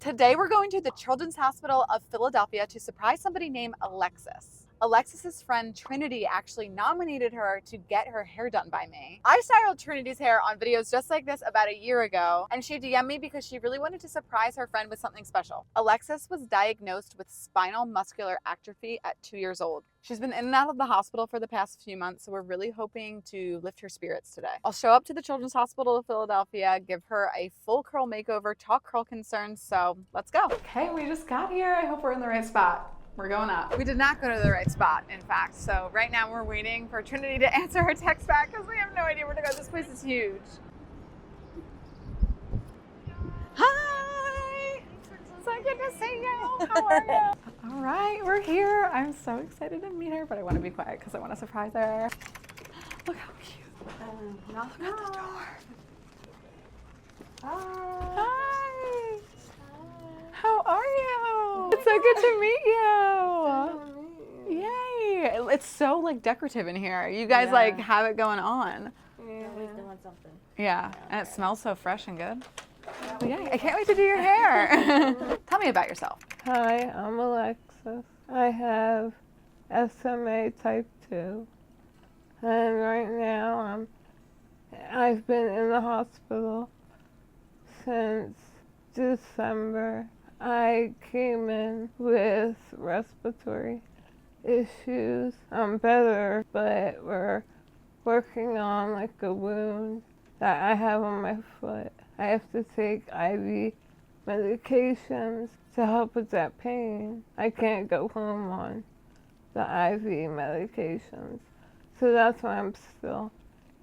Today we're going to the Children's Hospital of Philadelphia to surprise somebody named Alexis. Alexis's friend Trinity actually nominated her to get her hair done by me. I styled Trinity's hair on videos just like this about a year ago, and she DM'd me because she really wanted to surprise her friend with something special. Alexis was diagnosed with spinal muscular atrophy at 2 years old. She's been in and out of the hospital for the past few months, so we're really hoping to lift her spirits today. I'll show up to the Children's Hospital of Philadelphia, give her a full curl makeover, talk curl concerns, so let's go. Okay, we just got here. I hope we're in the right spot. We're going up. We did not go to the right spot, in fact. So right now we're waiting for Trinity to answer her text back because we have no idea where to go. This place is huge. Hi! So good to see you. How are you? All right, we're here. I'm so excited to meet her, but I want to be quiet because I want to surprise her. Look how cute. Knock at the door. Hi. How are you? It's so good to meet you. Yay. It's so like decorative in here. You guys like have it going on. Yeah. Always doing something. Yeah, and it smells so fresh and good. Well, yay. I can't wait to do your hair. Tell me about yourself. Hi, I'm Alexis. I have SMA type 2. And right now I've been in the hospital since December. I came in with respiratory issues. I'm better, but we're working on like a wound that I have on my foot. I have to take IV medications to help with that pain. I can't go home on the IV medications. So that's why I'm still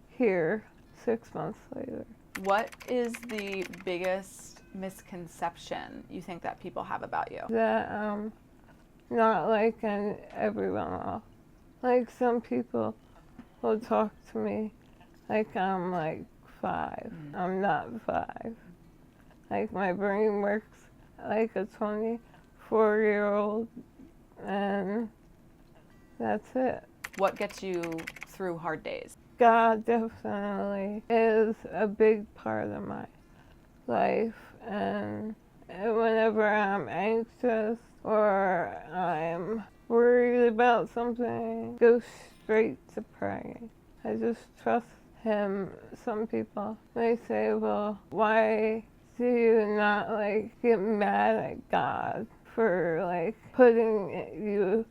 here 6 months later. What is the biggest misconception you think that people have about you? That I'm not like everyone else. Like some people will talk to me like I'm like 5. I'm not 5. Like my brain works like a 24-year-old, and that's it. What gets you through hard days? God definitely is a big part of my life, and whenever I'm anxious or I'm worried about something, go straight to praying. I just trust Him. Some people may say, well, why do you not like get mad at God for like putting you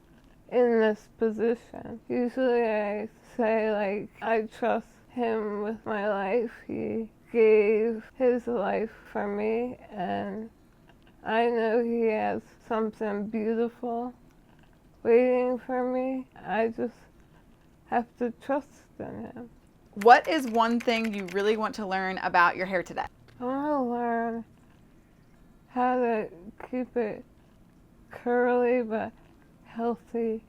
in this position? Usually I say like I trust Him with my life. He gave His life for me, and I know He has something beautiful waiting for me. I just have to trust in Him. What is one thing you really want to learn about your hair today? I want to learn how to keep it curly but healthy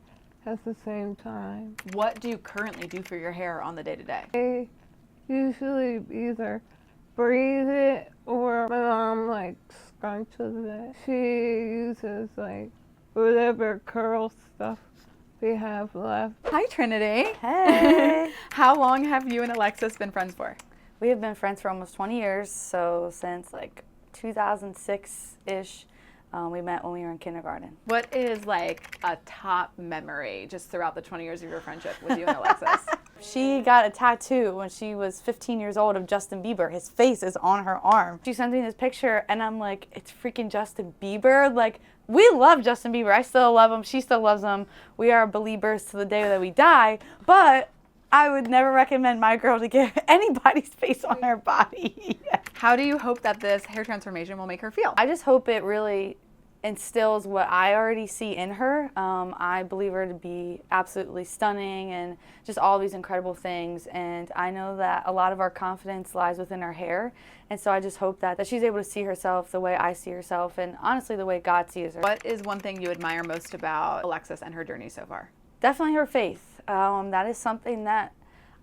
at the same time. What do you currently do for your hair on the day-to-day? I usually either braid it or my mom like scrunches it. She uses like whatever curl stuff we have left. Hi, Trinity. Hey. How long have you and Alexis been friends for? We have been friends for almost 20 years, so since like 2006-ish. We met when we were in kindergarten. What is like a top memory just throughout the 20 years of your friendship with you and Alexis? She got a tattoo when she was 15 years old of Justin Bieber. His face is on her arm. She sent me this picture and I'm like, it's freaking Justin Bieber. Like, we love Justin Bieber. I still love him. She still loves him. We are believers to the day that we die, but I would never recommend my girl to get anybody's face on her body. How do you hope that this hair transformation will make her feel? I just hope it really instills what I already see in her. I believe her to be absolutely stunning and just all these incredible things. And I know that a lot of our confidence lies within her hair. And so I just hope that she's able to see herself the way I see herself and honestly the way God sees her. What is one thing you admire most about Alexis and her journey so far? Definitely her faith. That is something that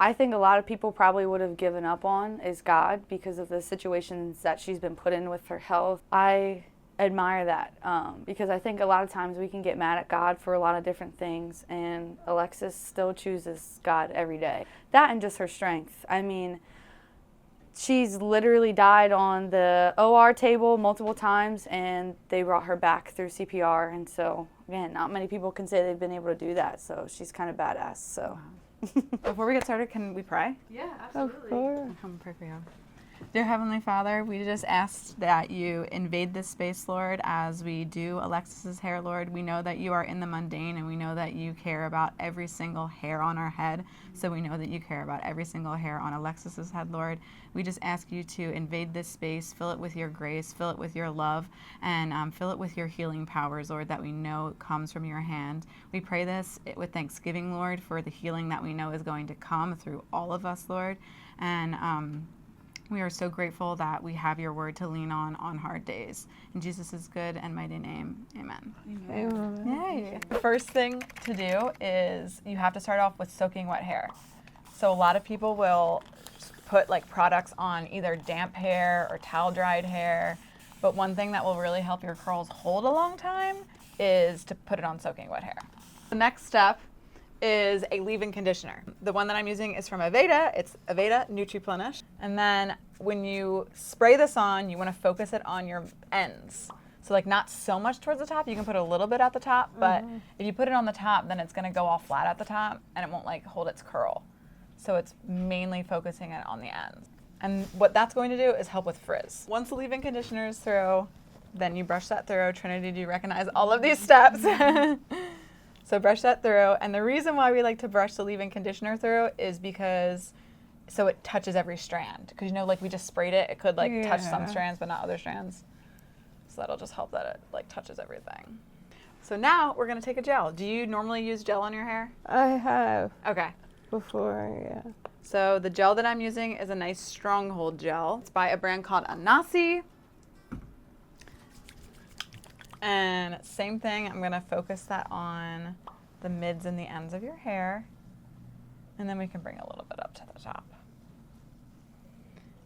I think a lot of people probably would have given up on, is God, because of the situations that she's been put in with her health. I admire that because I think a lot of times we can get mad at God for a lot of different things, and Alexis still chooses God every day. That and just her strength. I mean, She's literally died on the OR table multiple times, and they brought her back through CPR. And so, again, not many people can say they've been able to do that. So she's kind of badass. So, Before we get started, can we pray? yeah, Of course. I'll come pray for you. Dear Heavenly Father, we just ask that you invade this space, Lord, as we do Alexis's hair, Lord. We know that you are in the mundane, and we know that you care about every single hair on our head. So we know that you care about every single hair on Alexis's head, Lord. We just ask you to invade this space, fill it with your grace, fill it with your love, and fill it with your healing powers, Lord, that we know comes from your hand. We pray this with thanksgiving, Lord, for the healing that we know is going to come through all of us, Lord. And we are so grateful that we have your word to lean on hard days. In Jesus' good and mighty name, amen. Amen. Yay. The first thing to do is you have to start off with soaking wet hair. So a lot of people will put like products on either damp hair or towel dried hair. But one thing that will really help your curls hold a long time is to put it on soaking wet hair. The next step is a leave-in conditioner. The one that I'm using is from Aveda. It's Aveda Nutri-Plenish. And then when you spray this on, you want to focus it on your ends. So like not so much towards the top. You can put a little bit at the top, but if you put it on the top, then it's going to go all flat at the top and it won't like hold its curl. So it's mainly focusing it on the ends. And what that's going to do is help with frizz. Once the leave-in conditioner is through, then you brush that through. Trinity, do you recognize all of these steps? So brush that through. And the reason why we like to brush the leave-in conditioner through is because so it touches every strand. Because you know, like we just sprayed it, it could like touch some strands but not other strands. So that'll just help that it like touches everything. So now we're gonna take a gel. Do you normally use gel on your hair? I have Okay. before, yeah. So the gel that I'm using is a nice stronghold gel. It's by a brand called Anasi. And same thing, I'm gonna focus that on the mids and the ends of your hair. And then we can bring a little bit up to the top.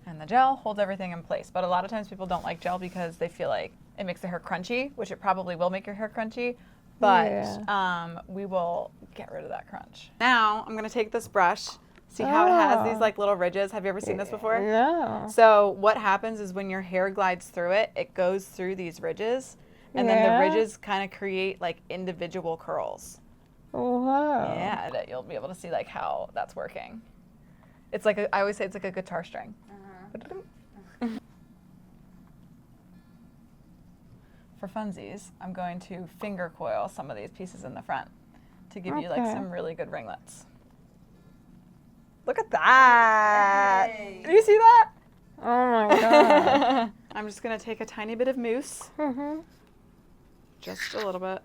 And the gel holds everything in place. But a lot of times people don't like gel because they feel like it makes the hair crunchy, which it probably will make your hair crunchy. But we will get rid of that crunch. Now I'm gonna take this brush. See how it has these like little ridges? Have you ever seen this before? No. So what happens is when your hair glides through it, it goes through these ridges. And then the ridges kind of create like individual curls. Wow. Yeah, that you'll be able to see like how that's working. It's like I always say it's like a guitar string. For funsies, I'm going to finger coil some of these pieces in the front to give you like some really good ringlets. Look at that! Hey. Do you see that? Oh my god. I'm just gonna take a tiny bit of mousse. Just a little bit,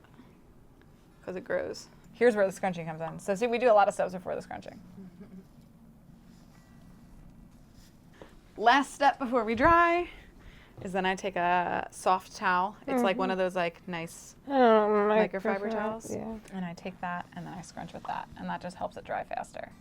because it grows. Here's where the scrunching comes in. So see, we do a lot of steps before the scrunching. Last step before we dry is then I take a soft towel. It's like one of those like nice microfiber towels. Yeah. And I take that and then I scrunch with that. And that just helps it dry faster.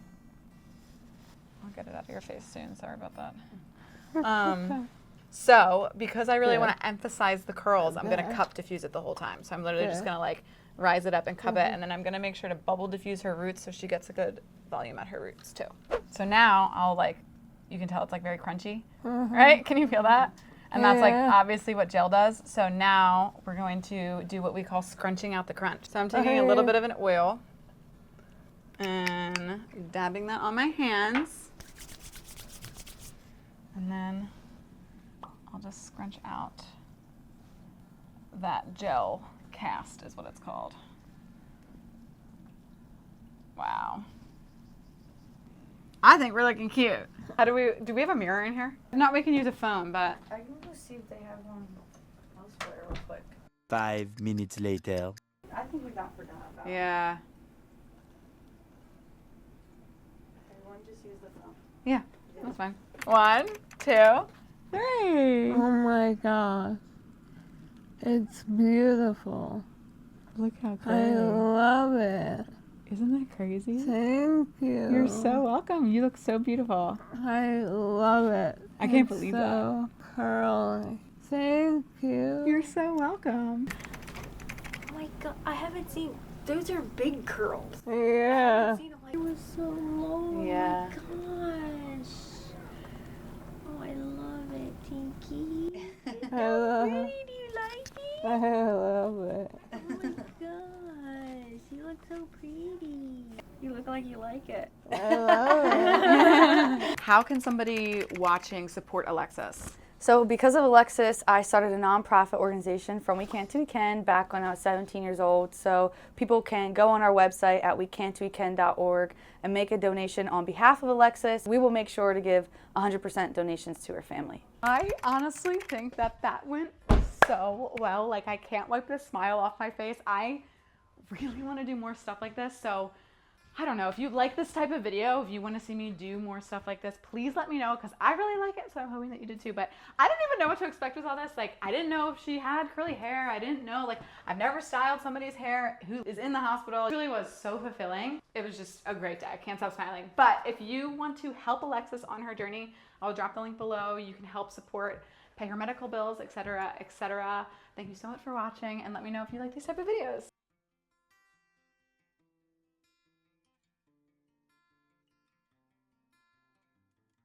I'll get it out of your face soon. Sorry about that. So, because I really want to emphasize the curls, I'm going to cup diffuse it the whole time. So I'm literally just going to like rise it up and cup it, and then I'm going to make sure to bubble diffuse her roots so she gets a good volume at her roots too. So now I'll like, you can tell it's like very crunchy, right? Can you feel that? And that's like obviously what gel does. So now we're going to do what we call scrunching out the crunch. So I'm taking a little bit of an oil and dabbing that on my hands. And then I'll just scrunch out that gel cast is what it's called. Wow. I think we're looking cute. Do we have a mirror in here? If not, we can use a phone, but. I can go see if they have one elsewhere real quick. 5 minutes later. I think we got forgotten about. Yeah. Everyone just use the phone. Yeah, that's fine. 1, 2, 3. Oh my god. It's beautiful. Look how I love it. Isn't that crazy? Thank you. You're so welcome. You look so beautiful. I love it. I can't It's believe so curly. Thank you. You're so welcome. Oh my god, I haven't seen. Those are big curls. Yeah. It was so low. Yeah. Oh my gosh. Cookie. I love Pretty, do you like it? I love it. Oh my gosh, you look so pretty. You look like you like it. I love it. How can somebody watching support Alexus? So because of Alexus, I started a nonprofit organization from We Can to We Can back when I was 17 years old. So people can go on our website at wecantowecan.org and make a donation on behalf of Alexus. We will make sure to give 100% donations to her family. I honestly think that went so well. Like, I can't wipe the smile off my face. I really want to do more stuff like this. So I don't know, if you like this type of video, if you want to see me do more stuff like this, please let me know, because I really like it, so I'm hoping that you did too. But I didn't even know what to expect with all this. Like, I didn't know if she had curly hair. I didn't know, like, I've never styled somebody's hair who is in the hospital. It really was so fulfilling. It was just a great day. I can't stop smiling. But if you want to help Alexus on her journey, I'll drop the link below. You can help support, pay her medical bills, etc., etc. Thank you so much for watching, and let me know if you like these type of videos.